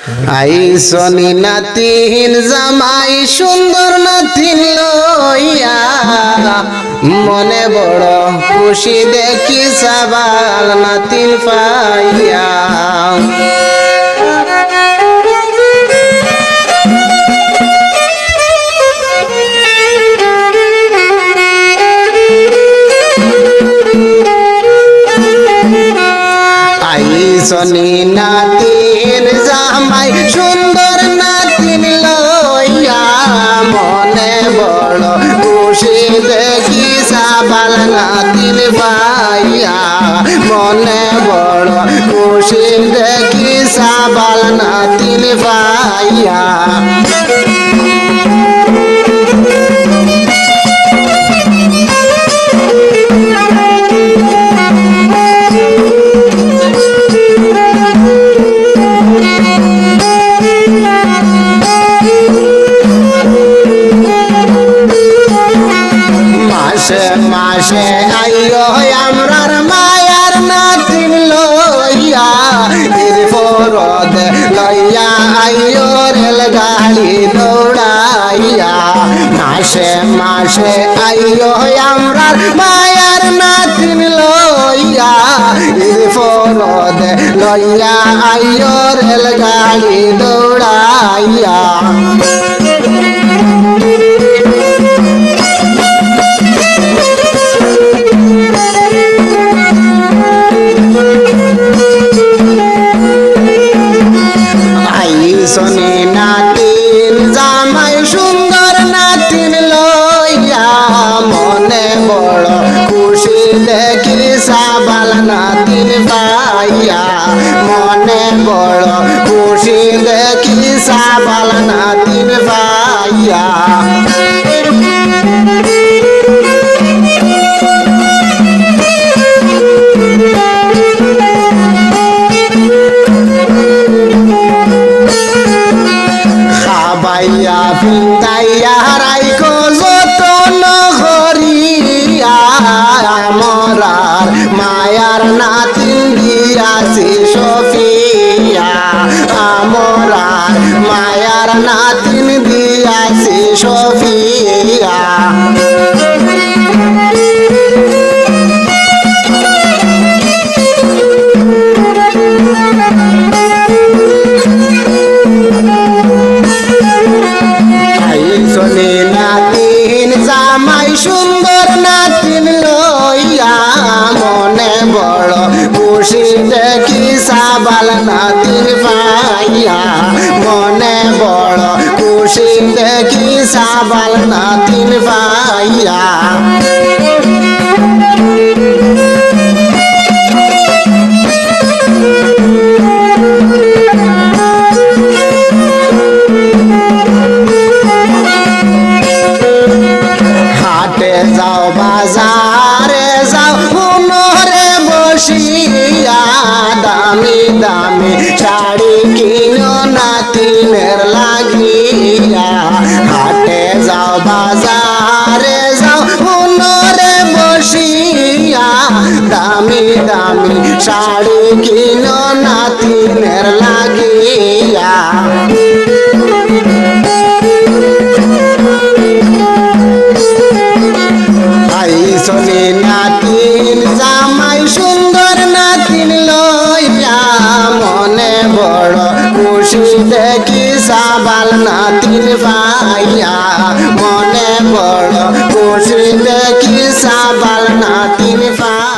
আইসনি নাতিন জামাই সুন্দর নাতিন লইয়া মনে বড় খুশি দেখি সাবাল নাতিন পাইয়া আইসনি নাতিন জামাই সুন্দর নাতিন লইয়া মনে বড় খুশি দেখি সাবাল নাতিন পাইয়া মনে বড় খুশি দেখি সাবাল নাতিন পাইয়া মাসে আইও আমরার মায়ার নাতিন লইয়া ফরদ লইয়া আইও রেল গাড়ি দৌড়াইয়া মাসে আইও আমরার মায়ার নাতিন লইয়া ফরদ লইয়া আইও রেল গাড়ি দৌড়াইয়া আইসনি নাতিন জামাই সুন্দর নাতিন লইয়া মনে বড় খুশি দেখি সাবাল নাতিন পাইয়া মনে বড় খুশি দেখি সাবাল নাতিন পাইয়া খাবাইয়া পিন্দাইয়া রাইকো যতন করিয়া আমরার মায়ার নাতিন দিয়াছি সফিয়া আমরার মায়ার নাতিন দিয়াছি সফিয়া আইসনি নাতিন জামাই সুন্দর নাতিন লইয়া মনে বড় খুশি দেখি সাবাল নাতিন পাইয়া মনে বড় খুশি দেখি সাবাল নাতিন পাইয়া যাও বাজারে যাও হুনরে বসিয়া দামি দামি শাড়ি কিনো নাতিনের লাগিয়া হাটে যাও বাজারে যাও হুনরে বসিয়া দামি দামি শাড়ি কিনো নাতিনের লাগিয়া আইসনি নাতিন জামাই সুন্দর নাতিন লইয়া মনে বড় খুশি দেখি সাবাল নাতিন পাইয়া মনে বড় খুশি দেখি সাবাল নাতিন পাইয়া।